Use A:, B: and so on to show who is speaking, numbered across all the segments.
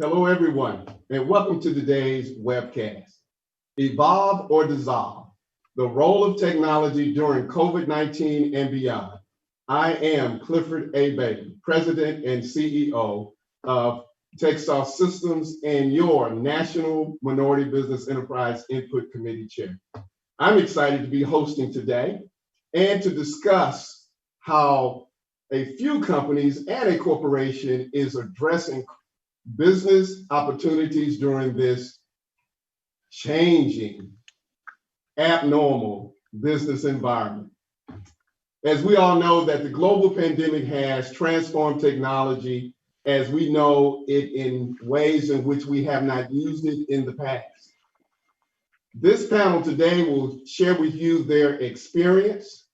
A: Hello, everyone, and welcome to today's webcast. Evolve or Dissolve, the role of technology during COVID-19 and beyond. I am Clifford A. Bailey, President and CEO of Texas Systems and your National Minority Business Enterprise Input Committee Chair. I'm excited to be hosting today and to discuss how a few companies and a corporation is addressing business opportunities during this changing, abnormal business environment. As we all know that the global pandemic has transformed technology as we know it in ways in which we have not used it in the past. This panel today will share with you their experience,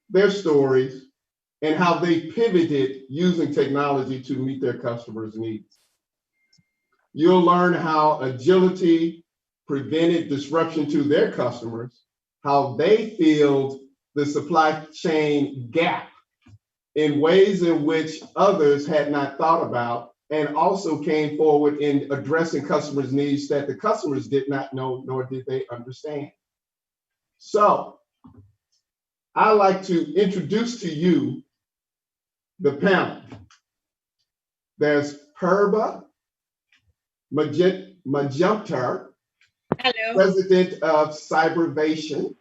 A: their stories, and how they pivoted using technology to meet their customers' needs. You'll learn how agility prevented disruption to their customers, how they filled the supply chain gap in ways in which others had not thought about, and also came forward in addressing customers' needs that the customers did not know, nor did they understand. So I'd like to introduce to you the panel. There's Purba Majumdar, President of Cybervation.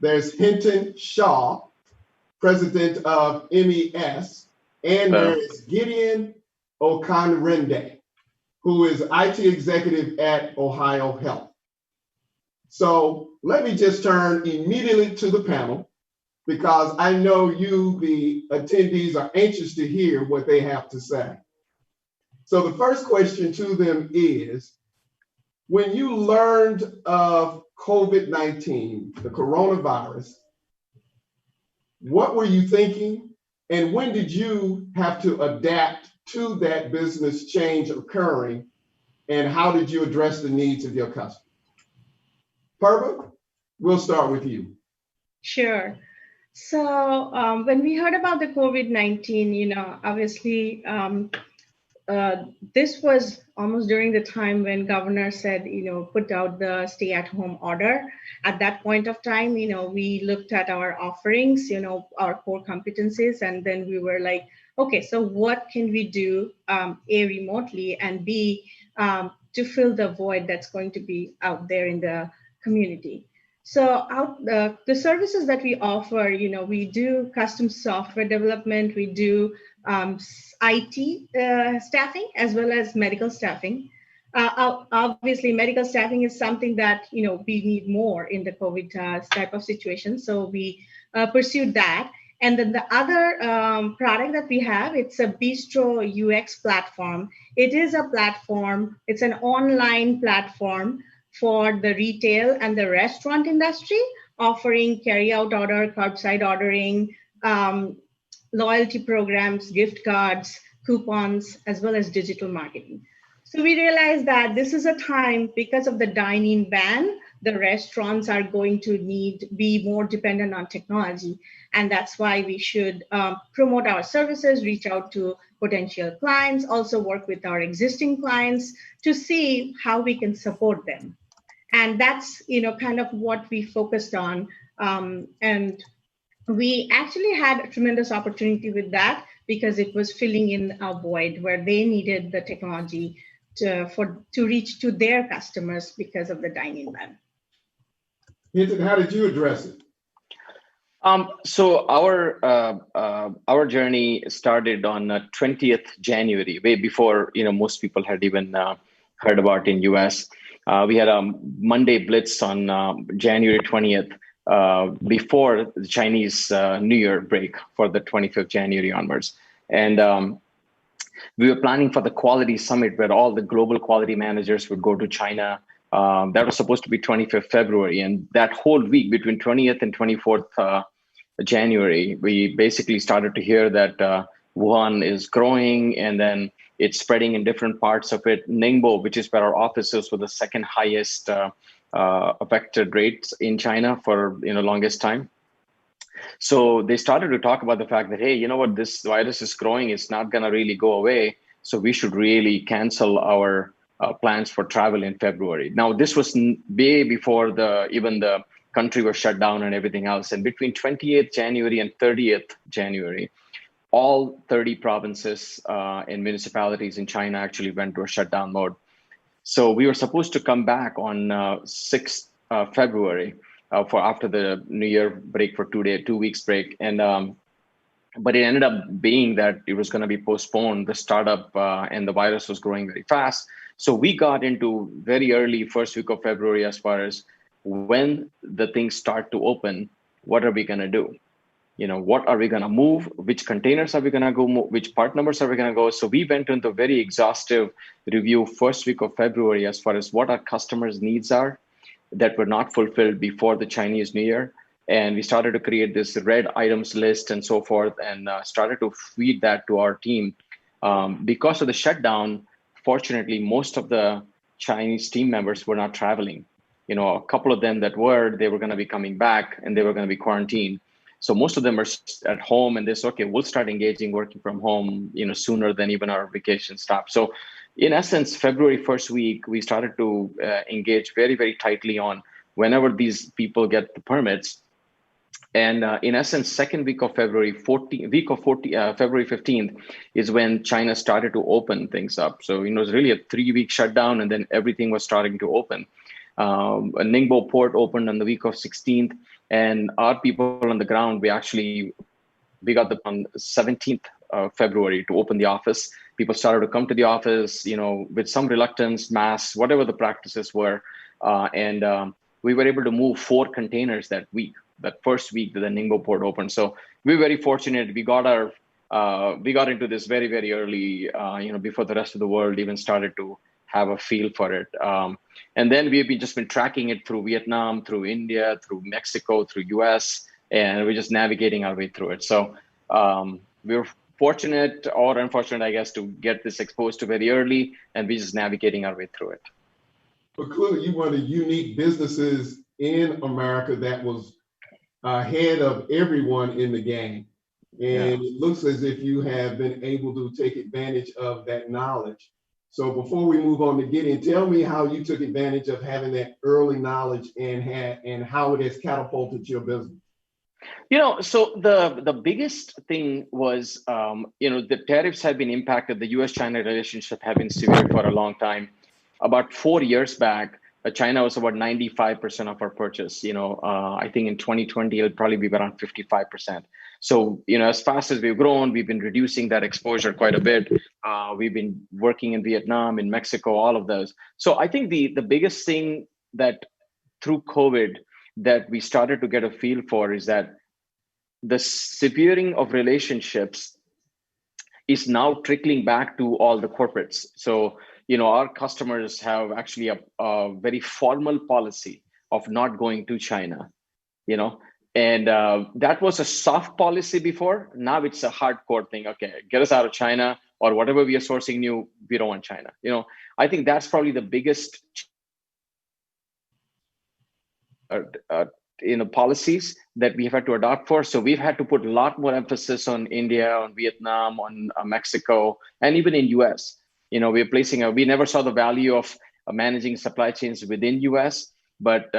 A: There's Hiten Shah, President of MES. And there is Gideon Okanrende, who is IT Executive at Ohio Health. So let me just turn immediately to the panel, because I know you, the attendees, are anxious to hear what they have to say. So the first question to them is, when you learned of COVID-19, the coronavirus, what were you thinking? And when did you have to adapt to that business change occurring? And how did you address the needs of your customers? Purba, we'll start with you.
B: Sure. So when we heard about the COVID-19, obviously, this was almost during the time when governor said, put out the stay-at-home order. At that point of time, we looked at our offerings, our core competencies, and then we were like, okay, so what can we do, A, remotely, and B, to fill the void that's going to be out there in the community. So the services that we offer, we do custom software development, we do IT staffing as well as medical staffing. Obviously, medical staffing is something that we need more in the COVID type of situation. So we pursued that. And then the other product that we have, it's a Bistro UX platform. It is a platform, it's an online platform for the retail and the restaurant industry, offering carry-out order, curbside ordering, loyalty programs, gift cards, coupons, as well as digital marketing. So we realized that this is a time, because of the dine-in ban, the restaurants are going to be more dependent on technology. And that's why we should promote our services, reach out to potential clients, also work with our existing clients to see how we can support them. And that's, kind of what we focused on. And we actually had a tremendous opportunity with that, because it was filling in a void where they needed the technology to reach to their customers because of the dining ban.
A: Hinton, how did you address it?
C: So our journey started on 20th January, way before most people had even heard about in US. We had a Monday blitz on January 20th. Before the Chinese New Year break for the 25th January onwards. And we were planning for the quality summit where all the global quality managers would go to China. That was supposed to be 25th February. And that whole week between 20th and 24th January, we basically started to hear that Wuhan is growing, and then it's spreading in different parts of it. Ningbo, which is where our offices were, the second highest affected rates in China for longest time. So they started to talk about the fact that, hey, you know what, this virus is growing, it's not going to really go away. So we should really cancel our plans for travel in February. Now, this was way before even the country was shut down and everything else. And between 28th January and 30th January, all 30 provinces and municipalities in China actually went to a shutdown mode. So we were supposed to come back on 6th February for after the New Year break for 2 weeks break. And but it ended up being that it was going to be postponed, the startup, and the virus was growing very fast. So we got into very early first week of February as far as when the things start to open, what are we going to do? What are we going to move? Which containers are we going to go move? Which part numbers are we going to go? So we went into a very exhaustive review first week of February as far as what our customers' needs are that were not fulfilled before the Chinese New Year. And we started to create this red items list and so forth, and started to feed that to our team. Because of the shutdown, fortunately, most of the Chinese team members were not traveling. A couple of them that they were going to be coming back and they were going to be quarantined. So most of them are at home, and they said, okay, we'll start engaging working from home, sooner than even our vacation stopped. So in essence, February first week, we started to engage very, very tightly on whenever these people get the permits. And in essence, second week of February, February 15th is when China started to open things up. So, it was really a 3-week shutdown, and then everything was starting to open. Ningbo port opened on the week of 16th, and our people on the ground, we got on 17th of February to open the office. People started to come to the office, with some reluctance, masks, whatever the practices were. And we were able to move 4 containers that first week that the Ningbo port opened. So we were very fortunate. We got into this very, very early, before the rest of the world even started to have a feel for it. And then we've just been tracking it through Vietnam, through India, through Mexico, through US, and we're just navigating our way through it. So we were fortunate or unfortunate, I guess, to get this exposed to very early, and we're just navigating our way through it.
A: But clearly, you're one of the unique businesses in America that was ahead of everyone in the game. And It looks as if you have been able to take advantage of that knowledge. So before we move on to Gideon, tell me how you took advantage of having that early knowledge and how it has catapulted your business.
C: So the biggest thing was, the tariffs have been impacted. The US-China relationship have been severe for a long time. About 4 years back, China was about 95% of our purchase. I think in 2020, it'll probably be around 55%. So, as fast as we've grown, we've been reducing that exposure quite a bit. We've been working in Vietnam, in Mexico, all of those. So I think the biggest thing that through COVID that we started to get a feel for is that the severing of relationships is now trickling back to all the corporates. So, our customers have actually a very formal policy of not going to China, and that was a soft policy before. Now it's a hardcore thing. Okay, get us out of China, or whatever we are sourcing new, we don't want China. I think that's probably the biggest policies that we have had to adopt for. So we've had to put a lot more emphasis on India, on Vietnam, on Mexico, and even in US. We never saw the value of managing supply chains within US, but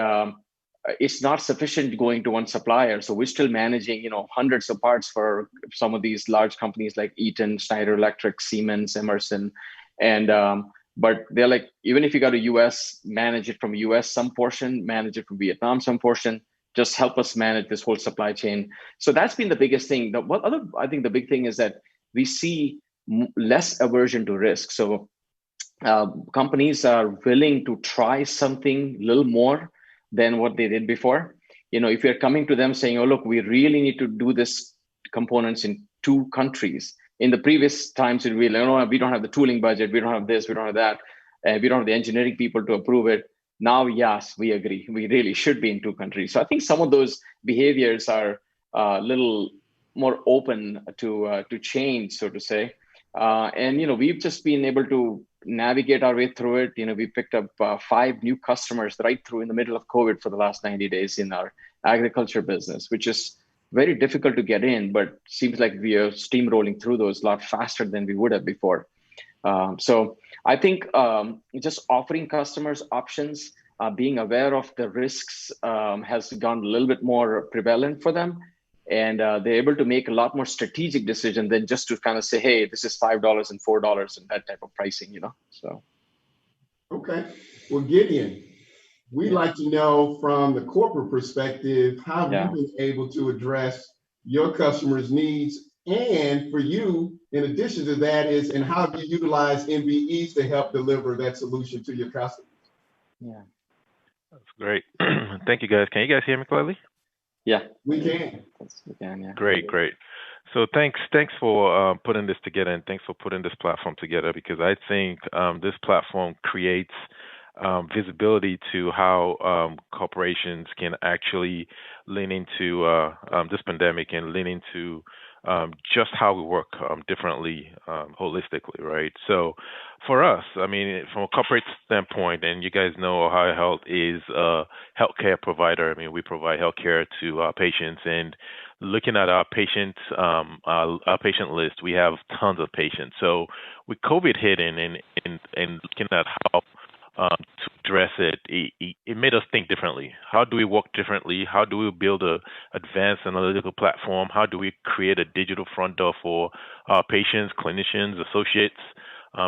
C: it's not sufficient going to one supplier. So we're still managing, hundreds of parts for some of these large companies like Eaton, Schneider Electric, Siemens, Emerson. And, but they're like, even if you go to US, manage it from US some portion, manage it from Vietnam some portion, just help us manage this whole supply chain. So that's been the biggest thing. I think the big thing is that we see less aversion to risk. So companies are willing to try something a little more than what they did before. If you're coming to them saying, oh, look, we really need to do this components in 2 countries. In the previous times, we don't have the tooling budget, we don't have this, we don't have that, we don't have the engineering people to approve it. Now, yes, we agree. We really should be in 2 countries. So I think some of those behaviors are a little more open to change, so to say. And we've just been able to navigate our way through it. We picked up 5 new customers right through in the middle of COVID for the last 90 days in our agriculture business, which is very difficult to get in, but seems like we are steamrolling through those a lot faster than we would have before. So I think just offering customers options, being aware of the risks has gone a little bit more prevalent for them. And they're able to make a lot more strategic decision than just to kind of say, hey, this is $5 and $4 and that type of pricing, so.
A: Okay. Well, Gideon, we'd like to know from the corporate perspective, how have you been able to address your customers' needs? And for you, in addition to that, and how have you utilized MBEs to help deliver that solution to your customers?
C: Yeah.
D: That's great. Thank you, guys. Can you guys hear me clearly?
C: Yeah.
A: We can.
C: We can, yeah.
D: Great. So thanks for putting this together, and thanks for putting this platform together, because I think this platform creates visibility to how corporations can actually lean into this pandemic and lean into just how we work differently, holistically, right? So for us, I mean, from a corporate standpoint, and you guys know Ohio Health is a healthcare provider. I mean, we provide healthcare to our patients, and looking at our patients, our patient list, we have tons of patients. So with COVID hitting and looking at how to address it, it made us think differently. How do we work differently? How do we build a advanced analytical platform? How do we create a digital front door for our patients, clinicians, associates,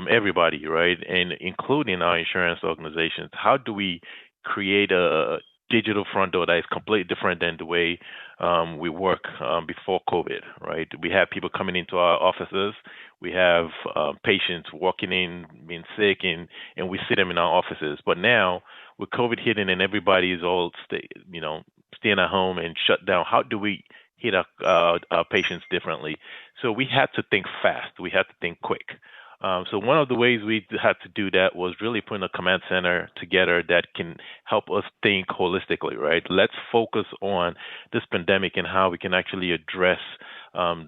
D: everybody, right? And including our insurance organizations. How do we create a digital front door that is completely different than the way we work before COVID, right? We have people coming into our offices. We have patients walking in, being sick, and we see them in our offices. But now, with COVID hitting and everybody is all staying at home and shut down, how do we hit our patients differently? So we had to think fast. We had to think quick. So one of the ways we had to do that was really putting a command center together that can help us think holistically, right? Let's focus on this pandemic and how we can actually address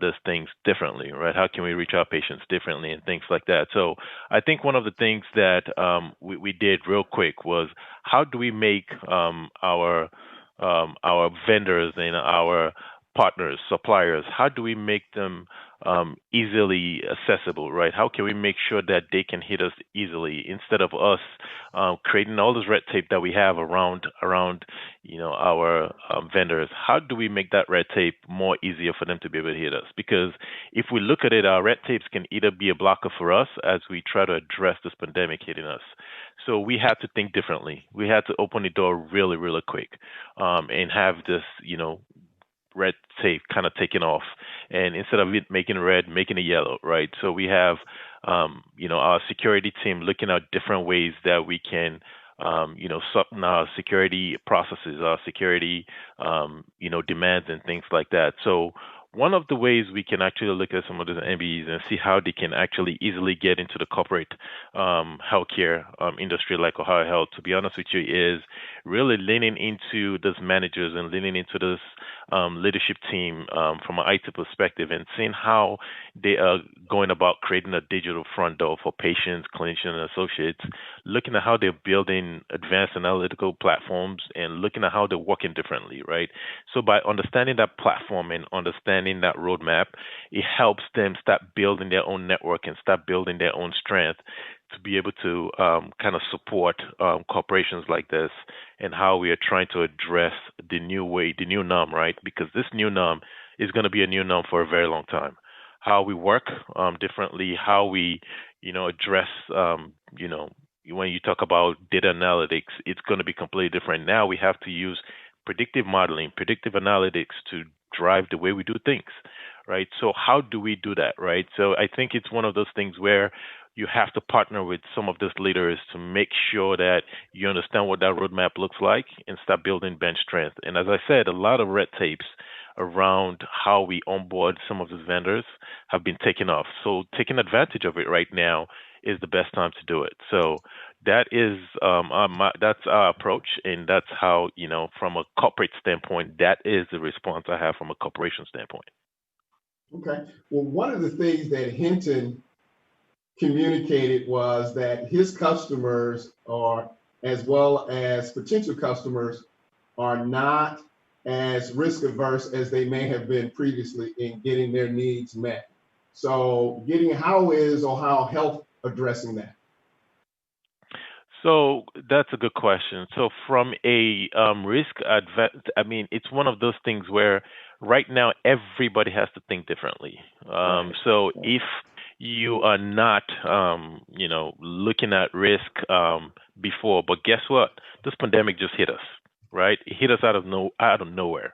D: these things differently, right? How can we reach our patients differently and things like that? So I think one of the things that we did real quick was, how do we make our vendors and our partners, suppliers, how do we make them easily accessible, right? How can we make sure that they can hit us easily instead of us creating all this red tape that we have around our vendors? How do we make that red tape more easier for them to be able to hit us? Because if we look at it, our red tapes can either be a blocker for us as we try to address this pandemic hitting us. So we had to think differently. We had to open the door really, really quick and have this, red tape kind of taken off, and instead of it making red, making it yellow, right? So we have, our security team looking at different ways that we can, soften our security processes, our security, demands and things like that. So one of the ways we can actually look at some of those MBEs and see how they can actually easily get into the corporate healthcare industry like Ohio Health, to be honest with you, is really leaning into those managers and leaning into this leadership team from an IT perspective and seeing how they are going about creating a digital front door for patients, clinicians, and associates, looking at how they're building advanced analytical platforms and looking at how they're working differently, right? So by understanding that platform and understanding that roadmap, it helps them start building their own network and start building their own strength to be able to kind of support corporations like this and how we are trying to address the new way, the new norm, right? Because this new norm is going to be a new norm for a very long time. How we work differently, how we, address, when you talk about data analytics, it's going to be completely different. Now we have to use predictive modeling, predictive analytics to drive the way we do things, right? So how do we do that, right? So I think it's one of those things where you have to partner with some of these leaders to make sure that you understand what that roadmap looks like and start building bench strength. And as I said, a lot of red tapes around how we onboard some of these vendors have been taken off. So taking advantage of it right now is the best time to do it. So that is that's our approach, and that's how, from a corporate standpoint, that is the response I have from a corporation standpoint.
A: Okay. Well, one of the things that Hinton communicated was that his customers are, as well as potential customers, are not as risk averse as they may have been previously in getting their needs met. So how is Ohio Health addressing that?
D: So that's a good question. So from a I mean, it's one of those things where right now everybody has to think differently. So if you are not, looking at risk before, but guess what? This pandemic just hit us, right? It hit us out of nowhere.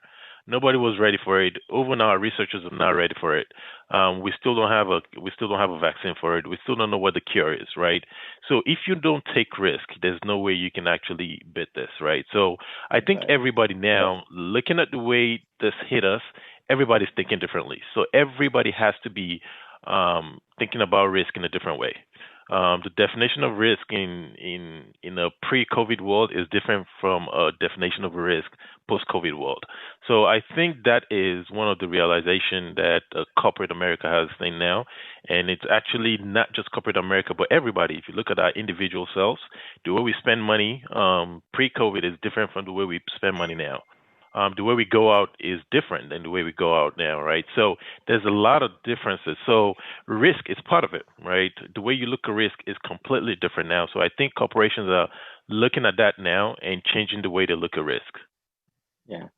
D: Nobody was ready for it. Even our researchers are not ready for it. We still don't have a vaccine for it. We still don't know what the cure is, right? So if you don't take risk, there's no way you can actually beat this, right? So I think everybody now, looking at the way this hit us, everybody's thinking differently. So everybody has to be thinking about risk in a different way. The definition of risk in a pre-COVID world is different from a definition of risk post-COVID world. So I think that is one of the realization that corporate America has seen now, and it's actually not just corporate America, but everybody. If you look at our individual selves, the way we spend money pre-COVID is different from the way we spend money now. The way we go out is different than the way we go out now, right? So there's a lot of differences. So risk is part of it, right? The way you look at risk is completely different now. So I think corporations are looking at that now and changing the way they look at risk.
C: Yeah.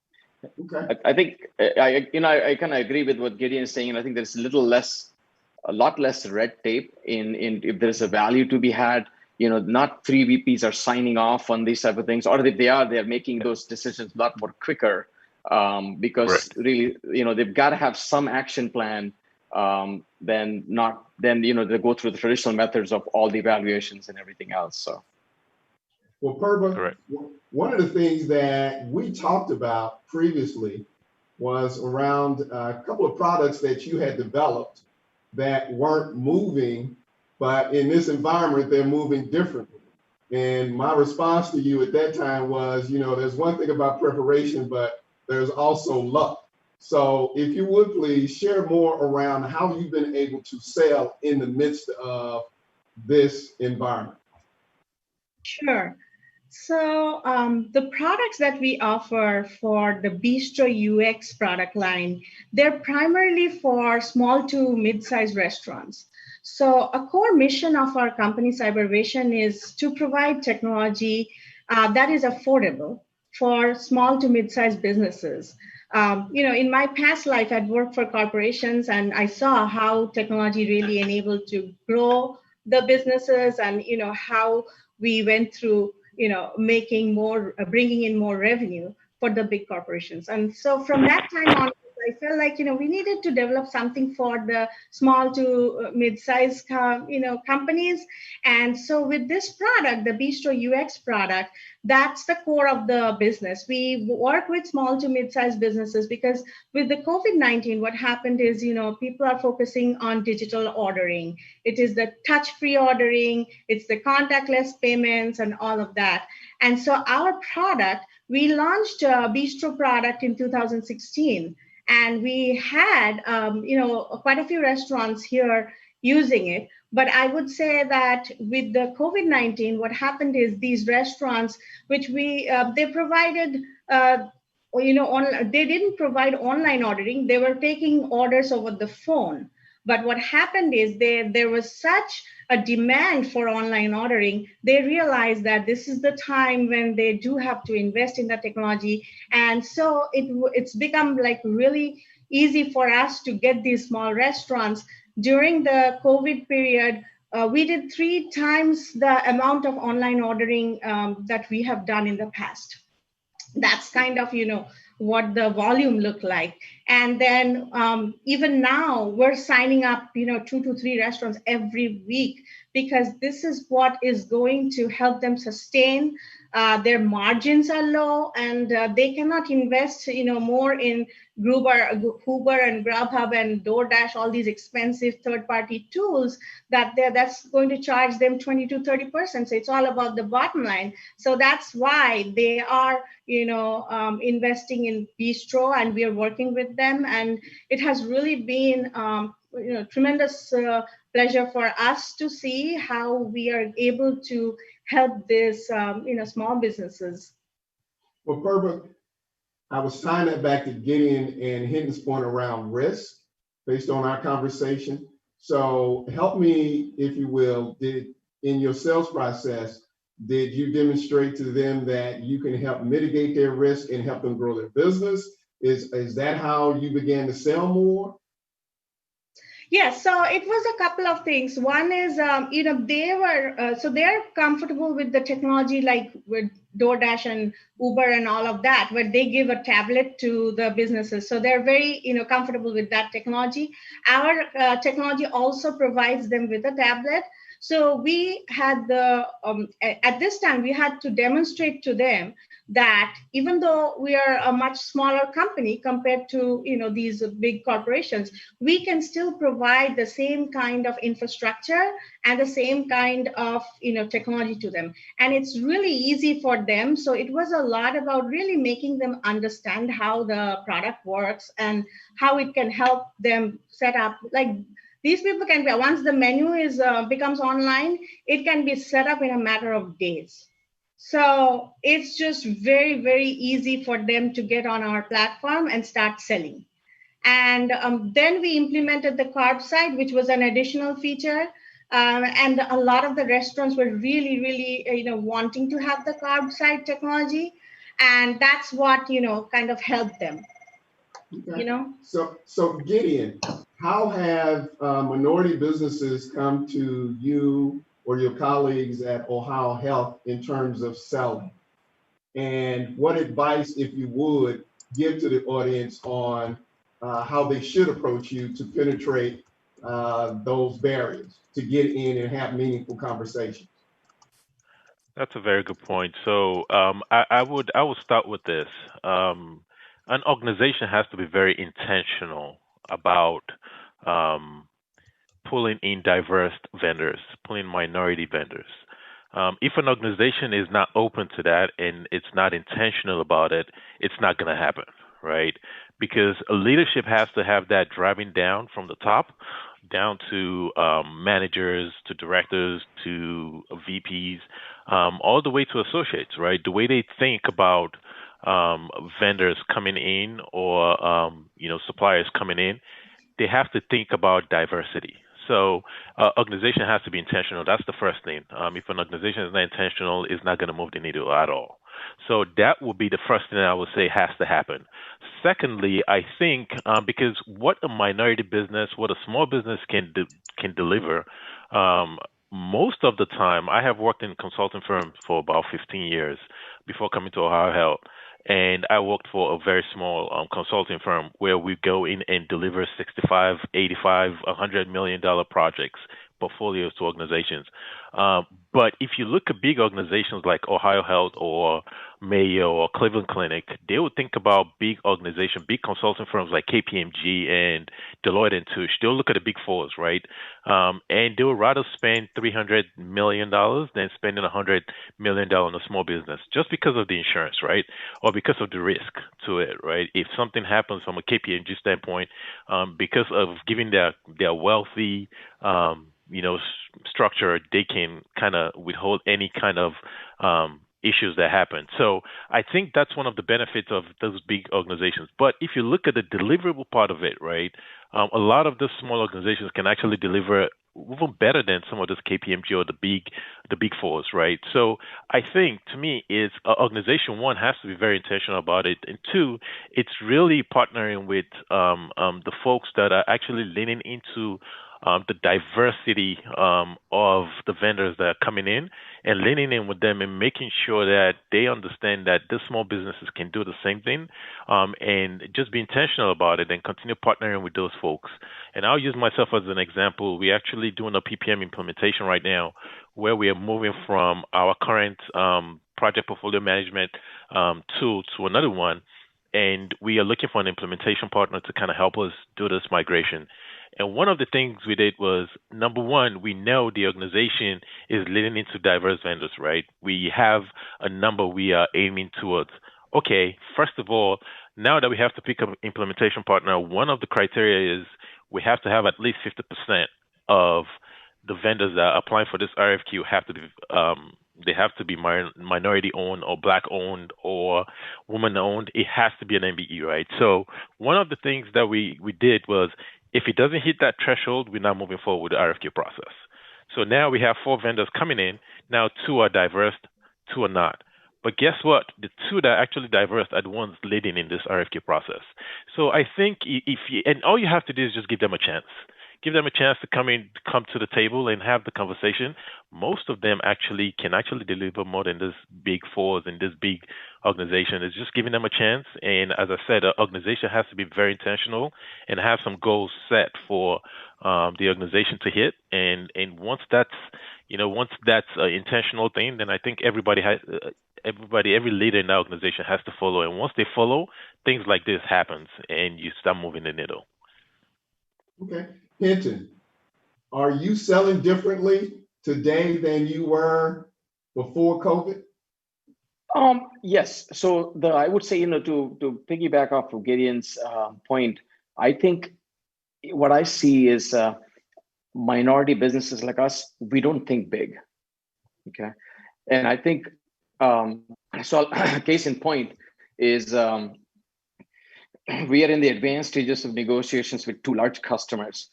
A: Okay.
C: I think I kind of agree with what Gideon is saying. And I think there's a lot less red tape in if there's a value to be had. Not three VPs are signing off on these type of things, or if they're making those decisions a lot more quicker because really, they've got to have some action plan. Then they go through the traditional methods of all the evaluations and everything else. So,
A: well, Purba, one of the things that we talked about previously was around a couple of products that you had developed that weren't moving. But in this environment, they're moving differently. And my response to you at that time was, there's one thing about preparation, but there's also luck. So if you would please share more around how you've been able to sell in the midst of this environment.
B: Sure. So the products that we offer for the Bistro UX product line, they're primarily for small to mid-sized restaurants. So a core mission of our company, Cybervision, is to provide technology that is affordable for small to mid-sized businesses. In my past life, I'd worked for corporations, and I saw how technology really enabled to grow the businesses, and how we went through bringing in more revenue for the big corporations. And so from that time on, I felt like, we needed to develop something for the small to mid-sized, companies. And so with this product, the Bistro UX product, that's the core of the business. We work with small to mid-sized businesses because with the COVID-19, what happened is, people are focusing on digital ordering. It is the touch-free ordering, it's the contactless payments and all of that. And so our product, we launched a Bistro product in 2016. And we had, quite a few restaurants here using it. But I would say that with the COVID-19, what happened is these restaurants, which they provided, they didn't provide online ordering. They were taking orders over the phone. But what happened is there was such a demand for online ordering, they realized that this is the time when they do have to invest in the technology. And so it's become like really easy for us to get these small restaurants. During the COVID period, we did 3 times the amount of online ordering that we have done in the past. That's kind of, what the volume looked like. And then even now we're signing up, 2 to 3 restaurants every week, because this is what is going to help them sustain. Their margins are low, and they cannot invest, more in Uber and Grubhub and DoorDash, all these expensive third-party tools that's going to charge them 20 to 30%. So it's all about the bottom line. So that's why they are, investing in Bistro, and we are working with them. And it has really been, tremendous pleasure for us to see how we are able to help this, small businesses.
A: Well, Purba, I was tying that back to Gideon and Hiten's point around risk based on our conversation. So help me, if you will, in your sales process, did you demonstrate to them that you can help mitigate their risk and help them grow their business? Is that how you began to sell more?
B: Yes, so it was a couple of things. One is, they were, so they're comfortable with the technology, like with DoorDash and Uber and all of that, where they give a tablet to the businesses. So they're very, comfortable with that technology. Our technology also provides them with a tablet. So we had at this time, we had to demonstrate to them that even though we are a much smaller company compared to, these big corporations, we can still provide the same kind of infrastructure and the same kind of technology to them, and it's really easy for them. So it was a lot about really making them understand how the product works and how it can help them set up, like these people can be, once the menu is becomes online, it can be set up in a matter of days. So it's just very, very easy for them to get on our platform and start selling. And then we implemented the carb side, which was an additional feature. And a lot of the restaurants were really, really, wanting to have the carb side technology. And that's what, kind of helped them,
A: Okay. So Gideon, how have minority businesses come to you or your colleagues at Ohio Health in terms of selling? And what advice, if you would, give to the audience on how they should approach you to penetrate those barriers to get in and have meaningful conversations?
D: That's a very good point. So I would start with this. An organization has to be very intentional about um, pulling in diverse vendors, pulling minority vendors. If an organization is not open to that and it's not intentional about it, it's not going to happen, right? Because a leadership has to have that driving down from the top, down to managers, to directors, to VPs, all the way to associates, right? The way they think about vendors coming in or suppliers coming in, they have to think about diversity. So, organization has to be intentional. That's the first thing. If an organization is not intentional, it's not going to move the needle at all. So that would be the first thing I would say has to happen. Secondly, I think because what a minority business, what a small business can deliver, most of the time, I have worked in consulting firms for about 15 years before coming to Ohio Health. And I worked for a very small consulting firm where we go in and deliver 65, 85, $100 million projects, portfolios to organizations. But if you look at big organizations like Ohio Health or Mayo or Cleveland Clinic, they would think about big organizations, big consulting firms like KPMG and Deloitte and Touche. They'll look at the big fours, right? And they would rather spend $300 million than spending $100 million on a small business just because of the insurance, right? Or because of the risk to it, right? If something happens from a KPMG standpoint, because of giving their wealthy, structure, they can kind of withhold any kind of issues that happen. So I think that's one of the benefits of those big organizations. But if you look at the deliverable part of it, right, a lot of the small organizations can actually deliver even better than some of those KPMG or the big fours, right? So I think to me is organization one has to be very intentional about it, and two, it's really partnering with the folks that are actually leaning into the diversity of the vendors that are coming in and leaning in with them and making sure that they understand that the small businesses can do the same thing and just be intentional about it and continue partnering with those folks. And I'll use myself as an example. We're actually doing a PPM implementation right now where we are moving from our current project portfolio management tool to another one. And we are looking for an implementation partner to kind of help us do this migration. And one of the things we did was, number one, we know the organization is leaning into diverse vendors, right? We have a number we are aiming towards. Okay, first of all, now that we have to pick up an implementation partner, one of the criteria is we have to have at least 50% of the vendors that are applying for this RFQ have to be they have to be minority owned or black owned or woman owned. It has to be an MBE, right? So one of the things that we did was If it doesn't hit that threshold, we're not moving forward with the RFQ process. So now we have 4 vendors coming in. Now 2 are diverse, 2 are not. But guess what? The 2 that are actually diverse are the ones leading in this RFQ process. So I think and all you have to do is just give them a chance. Give them a chance to come to the table and have the conversation. Most of them can deliver more than this big fours and this big organization. It's just giving them a chance. And as I said, the organization has to be very intentional and have some goals set for the organization to hit. And once that's an intentional thing, then I think every leader in that organization has to follow. And once they follow, things like this happens and you start moving the needle.
A: Okay. Hiten, are you selling differently today than you were before COVID?
C: Yes. So I would say, to piggyback off of Gideon's point, I think what I see is minority businesses like us, we don't think big. Okay. And I think, case in point is we are in the advanced stages of negotiations with 2 large customers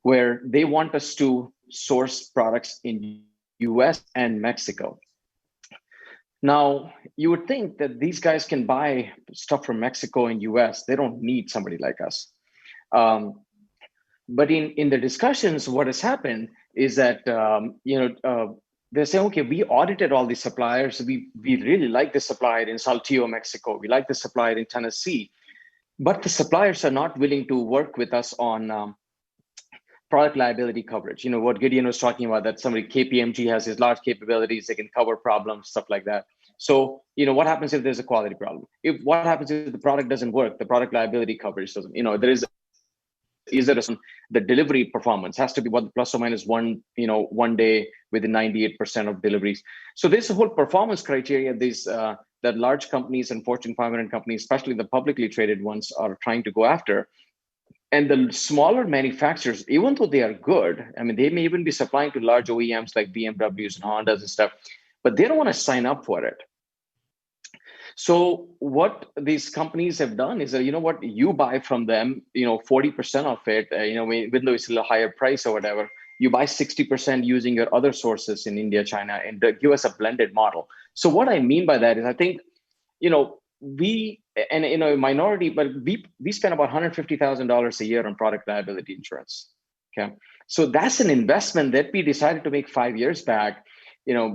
C: where they want us to source products in US and Mexico. Now, you would think that these guys can buy stuff from Mexico and US. They don't need somebody like us. But in the discussions, what has happened is that, they're saying, okay, we audited all these suppliers. We really like the supplier in Saltillo, Mexico. We like the supplier in Tennessee. But the suppliers are not willing to work with us on product liability coverage. What Gideon was talking about, that somebody, KPMG has these large capabilities, they can cover problems, stuff like that. So, what happens if there's a quality problem? What happens if the product doesn't work? The product liability coverage doesn't, the delivery performance has to be plus or minus one day within 98% of deliveries. So there's a whole performance criteria that large companies and Fortune 500 companies, especially the publicly traded ones, are trying to go after. And the smaller manufacturers, even though they are good, I mean, they may even be supplying to large OEMs like BMWs and Hondas and stuff, but they don't want to sign up for it. So what these companies have done is that, you buy from them, 40% of it, even though it's a higher price or whatever, you buy 60% using your other sources in India, China, and give us a blended model. So what I mean by that is, I think, we, and minority, but we spend about $150,000 a year on product liability insurance. Okay, so that's an investment that we decided to make 5 years back,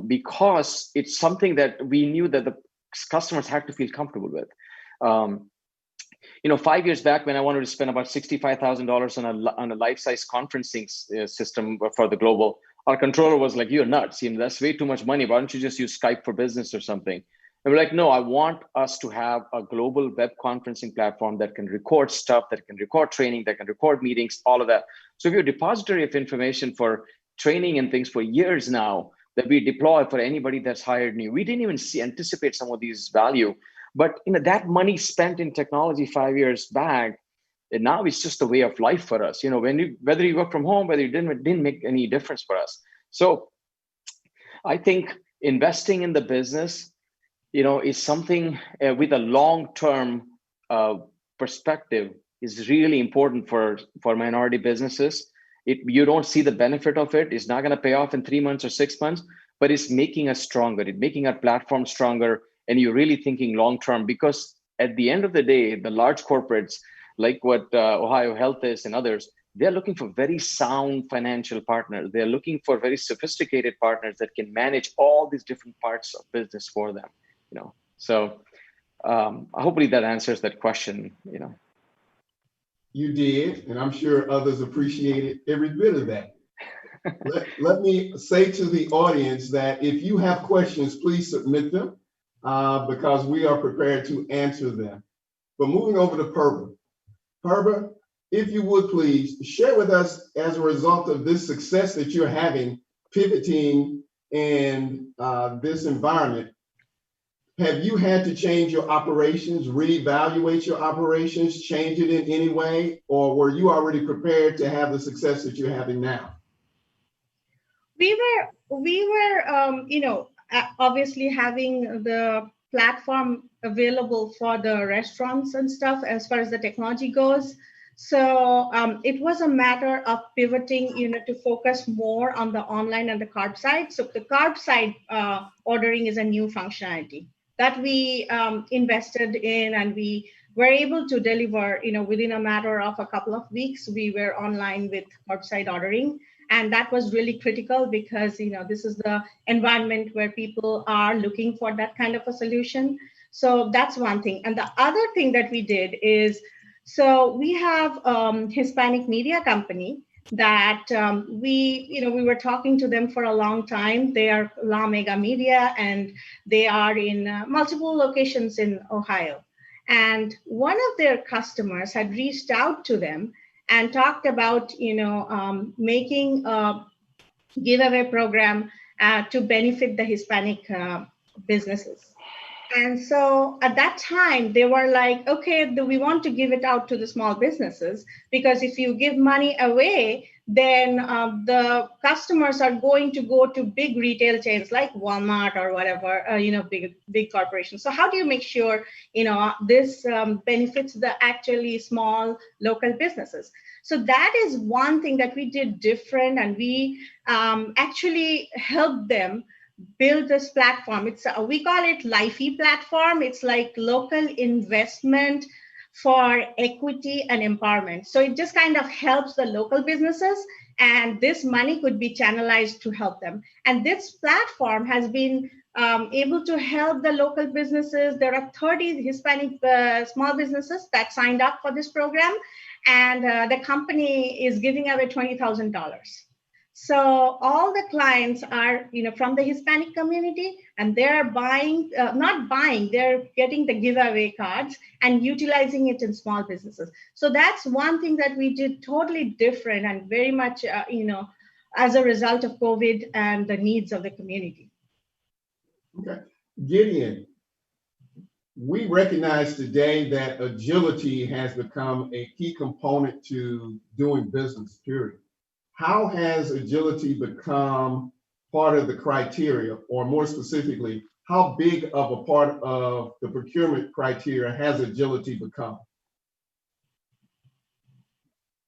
C: because it's something that we knew that the customers had to feel comfortable with. 5 years back, when I wanted to spend about $65,000 on a life-size conferencing system for the global, our controller was like, "You're nuts. That's way too much money. Why don't you just use Skype for Business or something?" And we're like, "No, I want us to have a global web conferencing platform that can record stuff, that can record training, that can record meetings, all of that." So we have a depository of information for training and things for years now that we deploy for anybody that's hired new. We didn't even anticipate some of these value, but that money spent in technology 5 years back, and now it's just a way of life for us. Whether you work from home, whether you didn't make any difference for us. So I think investing in the business, is something with a long-term perspective is really important for minority businesses. You don't see the benefit of it. It's not going to pay off in 3 months or 6 months, but it's making us stronger. It's making our platform stronger. And you're really thinking long-term, because at the end of the day, the large corporates, like what Ohio Health is and others, they're looking for very sound financial partners. They're looking for very sophisticated partners that can manage all these different parts of business for them. So hopefully that answers that question.
A: You did, and I'm sure others appreciated every bit of that. Let me say to the audience that if you have questions, please submit them because we are prepared to answer them. But moving over to Purba. Purba, if you would please share with us, as a result of this success that you're having pivoting in this environment, have you had to change your operations, reevaluate your operations, change it in any way, or were you already prepared to have the success that you're having now?
B: We were, obviously having the platform available for the restaurants and stuff as far as the technology goes. So it was a matter of pivoting, to focus more on the online and the carb side. So the carb side ordering is a new functionality that we invested in, and we were able to deliver, within a matter of a couple of weeks. We were online with curbside ordering, and that was really critical because this is the environment where people are looking for that kind of a solution. So that's one thing. And the other thing that we did is, so we have Hispanic media company that we were talking to them for a long time. They are La Mega Media, and they are in multiple locations in Ohio. And one of their customers had reached out to them and talked about making a giveaway program to benefit the Hispanic businesses. And so at that time, they were like, okay, we want to give it out to the small businesses, because if you give money away, then the customers are going to go to big retail chains like Walmart or whatever, big corporations. So how do you make sure, this benefits the actually small local businesses? So that is one thing that we did different, and we actually helped them build this platform. We call it LIFE platform. It's like local investment for equity and empowerment. So it just kind of helps the local businesses, and this money could be channelized to help them. And this platform has been able to help the local businesses. There are 30 Hispanic small businesses that signed up for this program, and the company is giving away $20,000. So all the clients are, from the Hispanic community, and they're they're getting the giveaway cards and utilizing it in small businesses. So that's one thing that we did totally different, and very much, as a result of COVID and the needs of the community.
A: Okay. Gideon, we recognize today that agility has become a key component to doing business, period. How has agility become part of the criteria, or more specifically, how big of a part of the procurement criteria has agility become?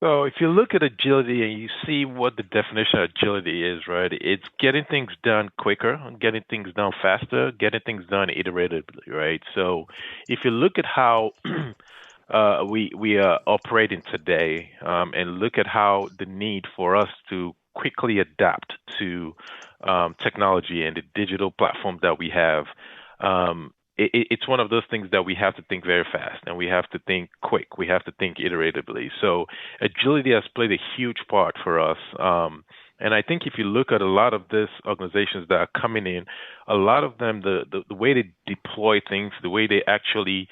D: So if you look at agility and you see what the definition of agility is, right? It's getting things done quicker, getting things done faster, getting things done iteratively, right? So if you look at how we are operating today, and look at how the need for us to quickly adapt to technology and the digital platform that we have, it's one of those things that we have to think very fast, and we have to think quick. We have to think iteratively. So agility has played a huge part for us. And I think if you look at a lot of these organizations that are coming in, a lot of them, the way they deploy things, the way they actually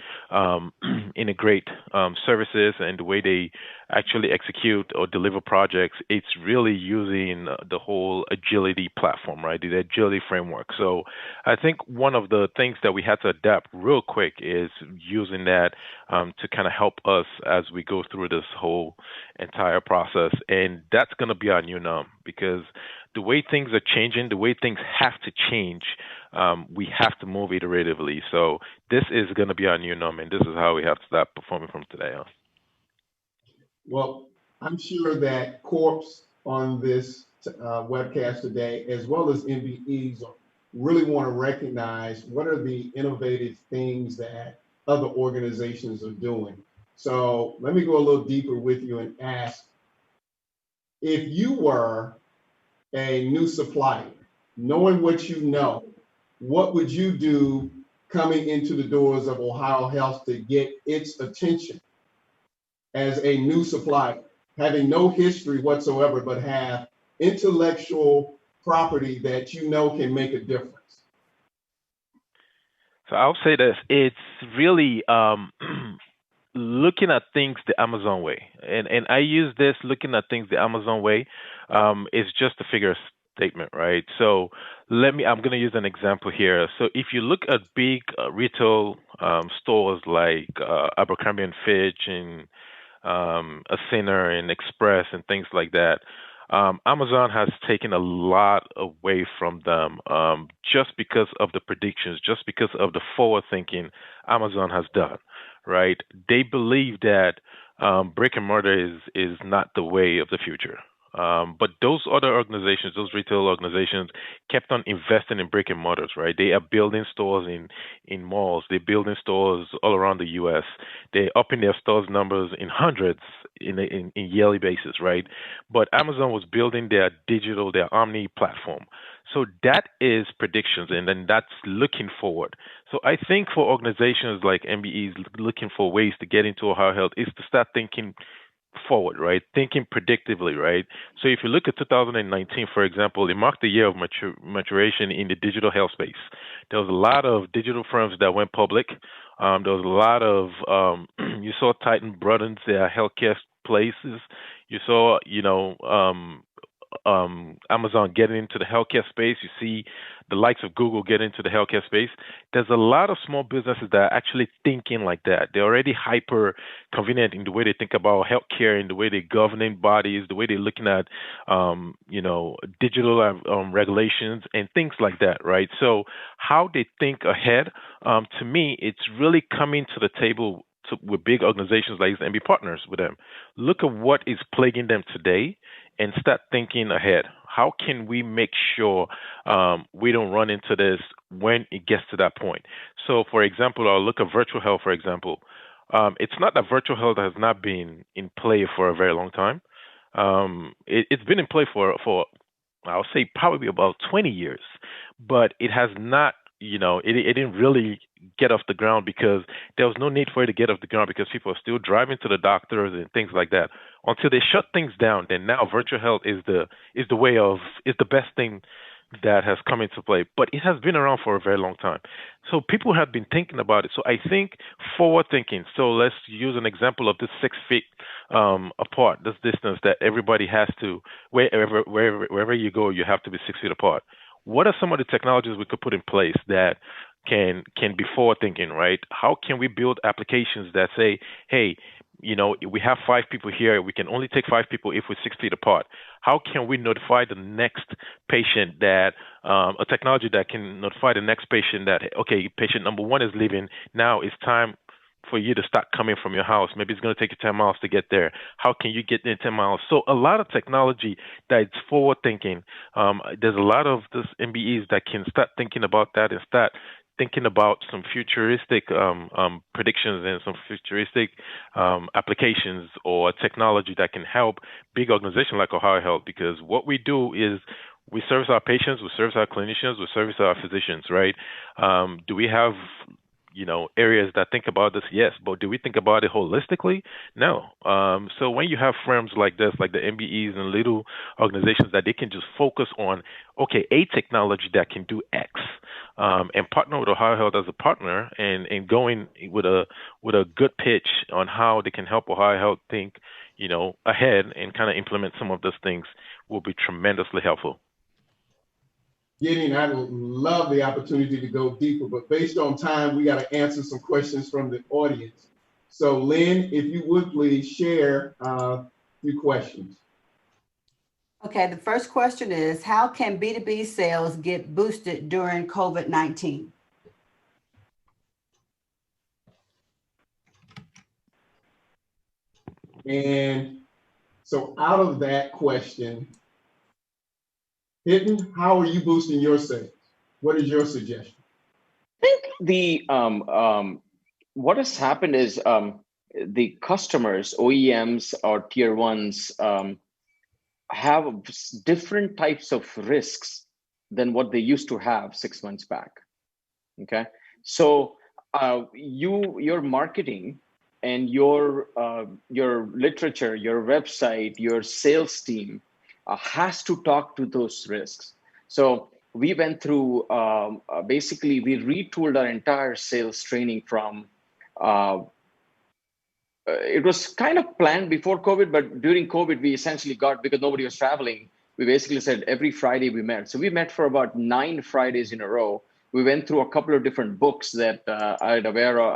D: integrate services, and the way they actually execute or deliver projects, it's really using the whole agility platform, right? The agility framework. So I think one of the things that we had to adapt real quick is using that to kind of help us as we go through this whole entire process. And that's going to be our new norm, because the way things are changing, the way things have to change, we have to move iteratively. So this is going to be our new norm, and this is how we have to start performing from today on.
A: Well, I'm sure that corps on this webcast today, as well as MBEs, really want to recognize what are the innovative things that other organizations are doing. So let me go a little deeper with you and ask, if you were a new supplier, knowing what you know, what would you do coming into the doors of Ohio Health to get its attention as a new supplier, having no history whatsoever, but have intellectual property that you know can make a difference?
D: So I'll say this, it's really looking at things the Amazon way. And I use this, looking at things the Amazon way, is just a figure statement, right? So I'm going to use an example here. So if you look at big retail stores like Abercrombie and Fitch and Ascena and Express and things like that, Amazon has taken a lot away from them, just because of the predictions, just because of the forward thinking Amazon has done, right? They believe that brick and mortar is not the way of the future. But those other organizations, those retail organizations, kept on investing in brick and mortars, right? They are building stores in malls. They're building stores all around the U.S. They're upping their stores numbers in hundreds in yearly basis, right? But Amazon was building their digital, their omni platform. So that is predictions, and then that's looking forward. So I think for organizations like MBEs looking for ways to get into Ohio Health is to start thinking forward, right? Thinking predictively, right? So if you look at 2019, for example, it marked the year of maturation in the digital health space. There was a lot of digital firms that went public. There was a lot of you saw Titan broadens their healthcare places. You saw, Amazon getting into the healthcare space. You see the likes of Google get into the healthcare space. There's a lot of small businesses that are actually thinking like that. They're already hyper convenient in the way they think about healthcare, in the way they're governing bodies, the way they're looking at, digital regulations and things like that, right? So how they think ahead, to me, it's really coming to the table with big organizations like this and be partners with them. Look at what is plaguing them today and start thinking ahead. How can we make sure we don't run into this when it gets to that point? So, for example, I'll look at virtual health, for example. It's not that virtual health has not been in play for a very long time. It's been in play for I'll say probably about 20 years, but it has not, it didn't really get off the ground because there was no need for it to get off the ground because people are still driving to the doctors and things like that. Until they shut things down, then now virtual health is the best thing that has come into play. But it has been around for a very long time. So people have been thinking about it. So I think forward thinking. So let's use an example of this 6 feet apart, this distance that everybody has to, wherever you go, you have to be 6 feet apart. What are some of the technologies we could put in place that can be forward thinking, right? How can we build applications that say, hey, we have 5 people here. We can only take 5 people if we're 6 feet apart. How can we notify the next patient that a technology that can notify the next patient that, okay, patient number 1 is leaving. Now it's time for you to start coming from your house. Maybe it's going to take you 10 miles to get there. How can you get there in 10 miles? So a lot of technology that's forward thinking. There's a lot of this MBEs that can start thinking about that and start thinking about some futuristic predictions and some futuristic applications or technology that can help big organizations like Ohio Health, because what we do is we service our patients, we service our clinicians, we service our physicians, right? Do we have areas that think about this? Yes, but do we think about it holistically? No. So when you have firms like this, like the MBEs and little organizations that they can just focus on, okay, a technology that can do X, and partner with Ohio Health as a partner and going with a good pitch on how they can help Ohio Health think, ahead and kind of implement some of those things will be tremendously helpful.
A: Gideon, I would love the opportunity to go deeper, but based on time, we got to answer some questions from the audience. So Lynn, if you would please share a few questions.
E: Okay, the first question is, how can B2B sales get boosted during COVID-19?
A: And so out of that question, Hiten, how are you boosting your sales? What is your suggestion?
C: I think what has happened is the customers, OEMs or tier ones, have different types of risks than what they used to have 6 months back. Okay, so your marketing and your literature, your website, your sales team has to talk to those risks. So we went through, basically, we retooled our entire sales training from, it was kind of planned before COVID, but during COVID, we essentially got, because nobody was traveling, we basically said every Friday we met. So we met for about 9 Fridays in a row. We went through a couple of different books that I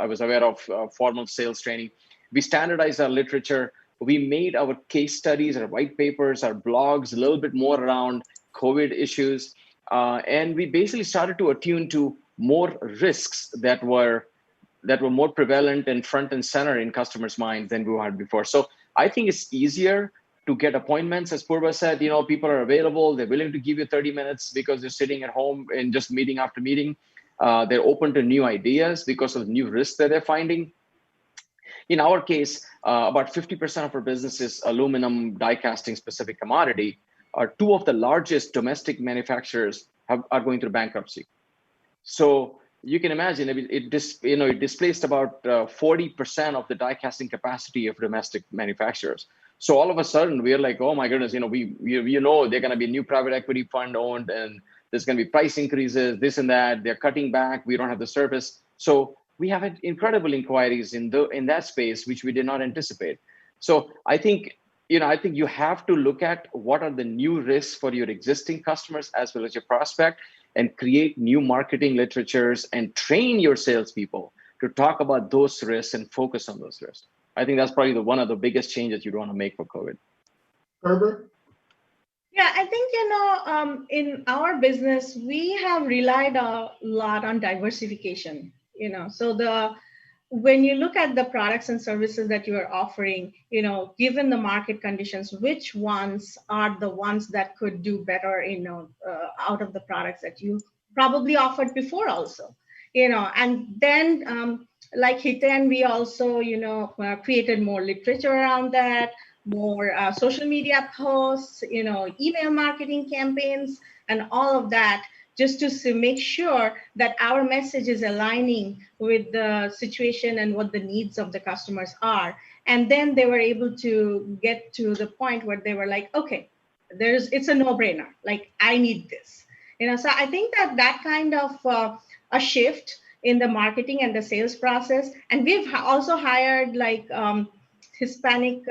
C: was aware of formal sales training. We standardized our literature. We made our case studies, our white papers, our blogs a little bit more around COVID issues. And we basically started to attune to more risks that were that were more prevalent and front and center in customers' minds than we had before. So I think it's easier to get appointments. As Purva said, people are available. They're willing to give you 30 minutes because they're sitting at home and just meeting after meeting. They're open to new ideas because of new risks that they're finding. In our case, about 50% of our business is aluminum die casting specific commodity. Two of the largest domestic manufacturers are going through bankruptcy. So you can imagine it displaced about 40% of the die casting capacity of domestic manufacturers. So all of a sudden we're like, oh my goodness, they're going to be new private equity fund owned, and there's going to be price increases, this and that. They're cutting back. We don't have the service. So we have had incredible inquiries in that space, which we did not anticipate. So I think you have to look at what are the new risks for your existing customers as well as your prospect, and create new marketing literatures and train your salespeople to talk about those risks and focus on those risks. I think that's probably one of the biggest changes you'd want to make for COVID.
A: Herbert?
B: Yeah, I think, in our business, we have relied a lot on diversification, so when you look at the products and services that you are offering, given the market conditions, which ones are the ones that could do better, out of the products that you probably offered before also, and then like Hiten, we also, created more literature around that, more social media posts, email marketing campaigns, and all of that, just to make sure that our message is aligning with the situation and what the needs of the customers are. And then they were able to get to the point where they were like, okay, it's a no-brainer. Like, I need this. So I think that kind of a shift in the marketing and the sales process. And we've also hired Hispanic,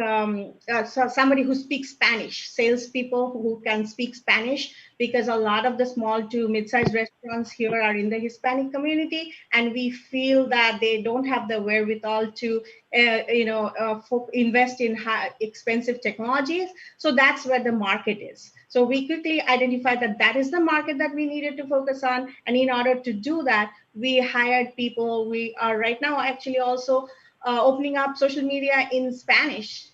B: somebody who speaks Spanish, salespeople who can speak Spanish, because a lot of the small to mid-sized restaurants here are in the Hispanic community, and we feel that they don't have the wherewithal to, invest in expensive technologies. So that's where the market is. So we quickly identified that is the market that we needed to focus on, and in order to do that, we hired people. We are right now actually also opening up social media in Spanish,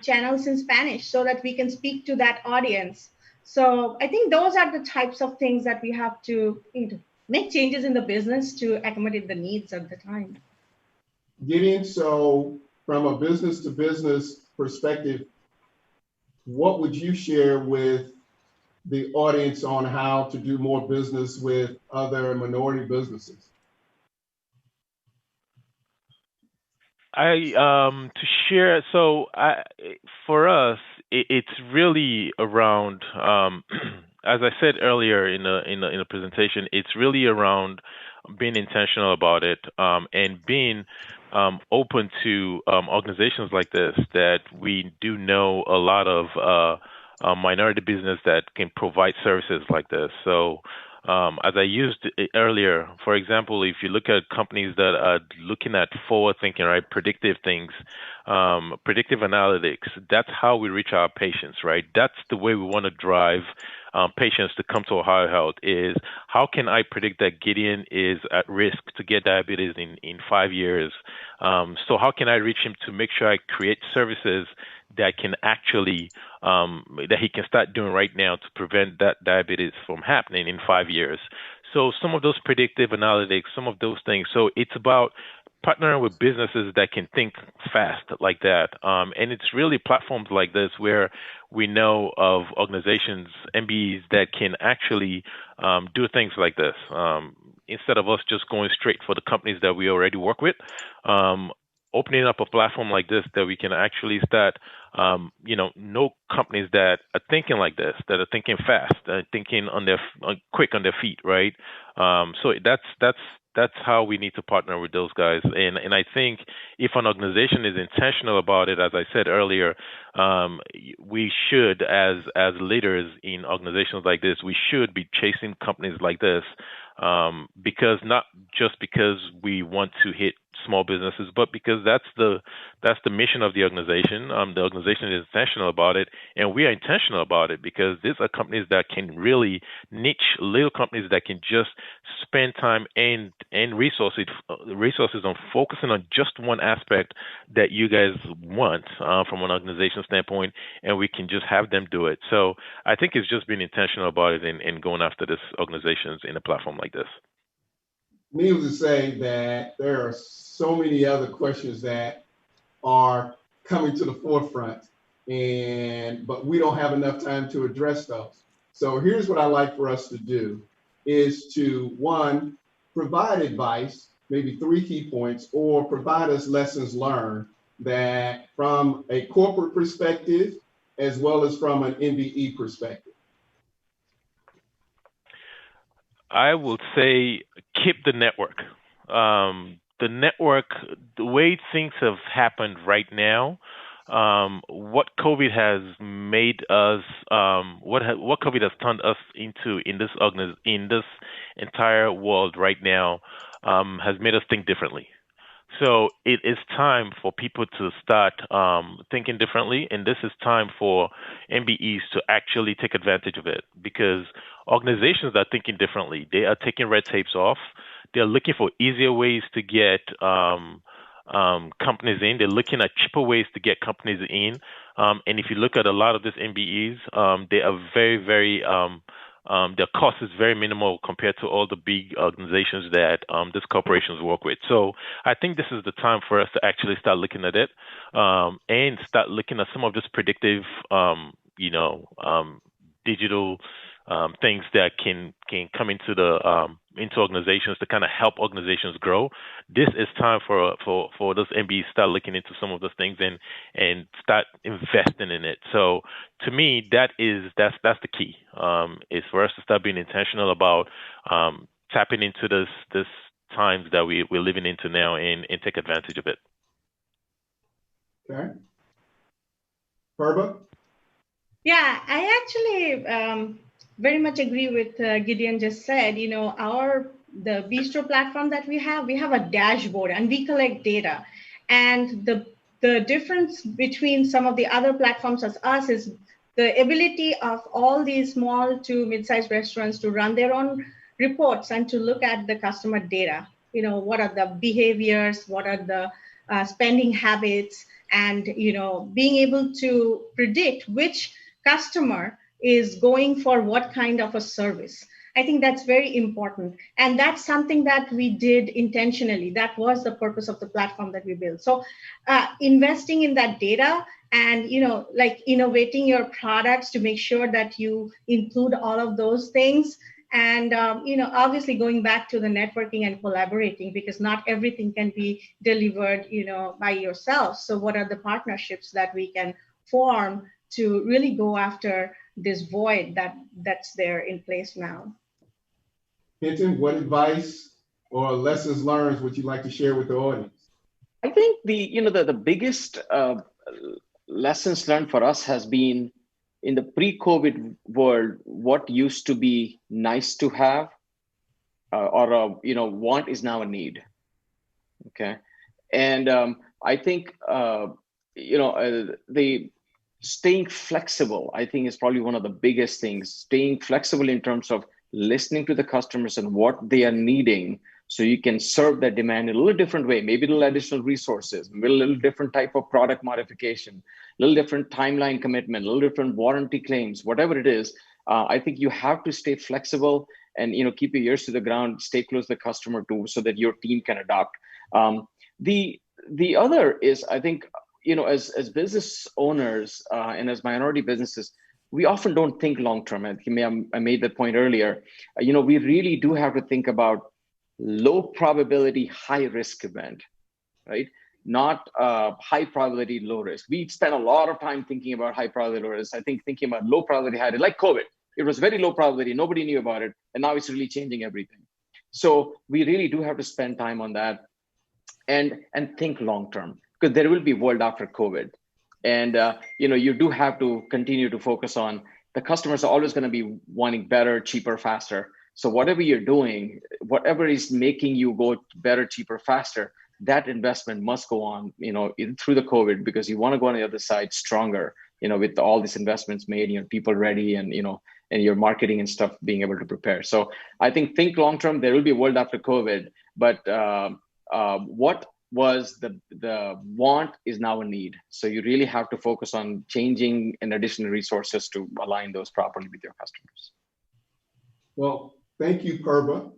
B: channels in Spanish, so that we can speak to that audience. So I think those are the types of things that we have to make changes in the business to accommodate the needs of the time.
A: Gideon, so from a business to business perspective, what would you share with the audience on how to do more business with other minority businesses?
D: To share. So for us, it's really around. As I said earlier in the presentation, it's really around being intentional about it, and being open to organizations like this that we do know a lot of minority business that can provide services like this. So as I used earlier, for example, if you look at companies that are looking at forward thinking, right, predictive things, predictive analytics, that's how we reach our patients, right? That's the way we want to drive patients to come to Ohio Health, is how can I predict that Gideon is at risk to get diabetes in 5 years? So how can I reach him to make sure I create services that can actually, that he can start doing right now to prevent that diabetes from happening in 5 years? So some of those predictive analytics, some of those things. So it's about partnering with businesses that can think fast like that. And it's really platforms like this where we know of organizations, MBEs, that can actually do things like this. Instead of us just going straight for the companies that we already work with, opening up a platform like this that we can actually start, know companies that are thinking like this, that are thinking fast, that are thinking quick on their feet, right? So that's how we need to partner with those guys. And I think if an organization is intentional about it, as I said earlier, we should, as leaders in organizations like this, we should be chasing companies like this, because not just because we want to hit small businesses, but because that's the mission of the organization. The organization is intentional about it, and we are intentional about it because these are companies that can really niche, little companies that can just spend time and resources on focusing on just one aspect that you guys want from an organization standpoint, and we can just have them do it. So I think it's just being intentional about it and going after this organizations in a platform like this.
A: Needless to say that there are so many other questions that are coming to the forefront, but we don't have enough time to address those. So here's what I like for us to do is to, one, provide advice, maybe 3 key points, or provide us lessons learned that from a corporate perspective, as well as from an MBE perspective.
D: I will say keep the network. The network, the way things have happened right now, what COVID has made us, what COVID has turned us into in this entire world right now, has made us think differently. So it is time for people to start thinking differently, and this is time for MBEs to actually take advantage of it because organizations are thinking differently. They are taking red tapes off. They're looking for easier ways to get companies in. They're looking at cheaper ways to get companies in. And if you look at a lot of these MBEs, they are very, very their cost is very minimal compared to all the big organizations that these corporations work with. So I think this is the time for us to actually start looking at it and start looking at some of this predictive, digital things that can come into into organizations to kind of help organizations grow. This is time for those MBAs to start looking into some of those things and start investing in it. So to me, that's the key. Is for us to start being intentional about tapping into this times that we're living into now and take advantage of it.
A: Okay. Perba?
B: Yeah, I actually very much agree with Gideon just said. You know, the Bistro platform that we have a dashboard and we collect data. And the difference between some of the other platforms as us is the ability of all these small to mid-sized restaurants to run their own reports and to look at the customer data. You know, what are the behaviors, what are the spending habits, and, being able to predict which customer is going for what kind of a service. I think that's very important. And that's something that we did intentionally. That was the purpose of the platform that we built. So investing in that data and, like innovating your products to make sure that you include all of those things. And, obviously going back to the networking and collaborating, because not everything can be delivered, by yourself. So what are the partnerships that we can form to really go after this void that's there in place now?
A: Hiten, what advice or lessons learned would you like to share with the audience?
C: I think the biggest lessons learned for us has been in the pre-COVID world, what used to be nice to have or want is now a need. Okay, and I think the staying flexible, I think, is probably one of the biggest things. Staying flexible in terms of listening to the customers and what they are needing, so you can serve that demand in a little different way, maybe a little additional resources, maybe a little different type of product modification, a little different timeline commitment, a little different warranty claims, whatever it is. I think you have to stay flexible and keep your ears to the ground, stay close to the customer too, so that your team can adapt. The other is, I think, as business owners and as minority businesses, we often don't think long term. I made that point earlier. We really do have to think about low probability, high risk event, right? Not high probability, low risk. We spend a lot of time thinking about high probability, low risk. I think thinking about low probability, high risk, like COVID. It was very low probability. Nobody knew about it. And now it's really changing everything. So we really do have to spend time on that and think long term, because there will be world after COVID. And you do have to continue to focus on the customers are always going to be wanting better, cheaper, faster. So whatever you're doing, whatever is making you go better, cheaper, faster, that investment must go on, through the COVID, because you want to go on the other side stronger, with all these investments made, people ready, and and your marketing and stuff being able to prepare. So I think long term there will be a world after COVID, but what was the want is now a need. So you really have to focus on changing and additional resources to align those properly with your customers.
A: Well, thank you, Purba,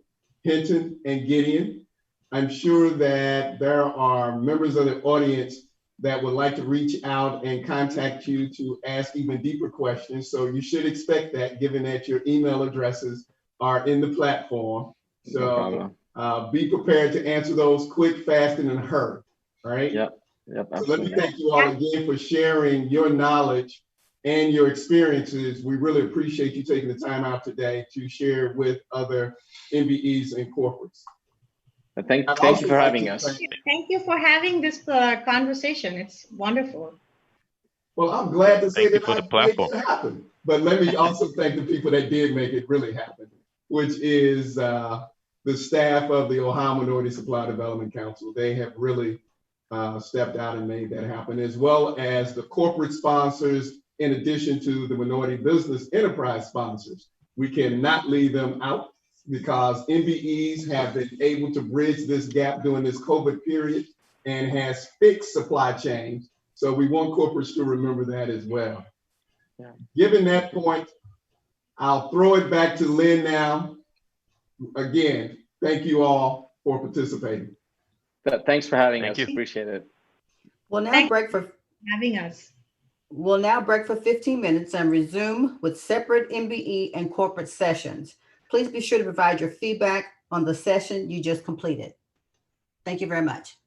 A: Hinton, and Gideon. I'm sure that there are members of the audience that would like to reach out and contact you to ask even deeper questions. So you should expect that, given that your email addresses are in the platform. So be prepared to answer those quick, fast, and in a hurry. All right?
C: Yep,
A: So let
C: absolutely.
A: me thank you all again for sharing your knowledge and your experiences. We really appreciate you taking the time out today to share with other MBEs and corporates.
C: Thank you for having us.
B: Thank you for having this conversation. It's wonderful.
A: Well, I'm glad to say
D: Thank you
A: that
D: for the
A: I made
D: platform.
A: it happen. But let me also thank the people that did make it really happen, which is the staff of the Ohio Minority Supply Development Council. They have really stepped out and made that happen, as well as the corporate sponsors, in addition to the minority business enterprise sponsors. We cannot leave them out, because MBEs have been able to bridge this gap during this COVID period and has fixed supply chains. So we want corporates to remember that as well.
C: Yeah.
A: Given that point, I'll throw it back to Lynn now. Again, thank you all for participating.
C: Thanks for having us.
D: Thank you.
C: Appreciate it.
E: We'll now
B: Thank
E: break for
B: having us.
E: We'll now break for 15 minutes and resume with separate MBE and corporate sessions. Please be sure to provide your feedback on the session you just completed. Thank you very much.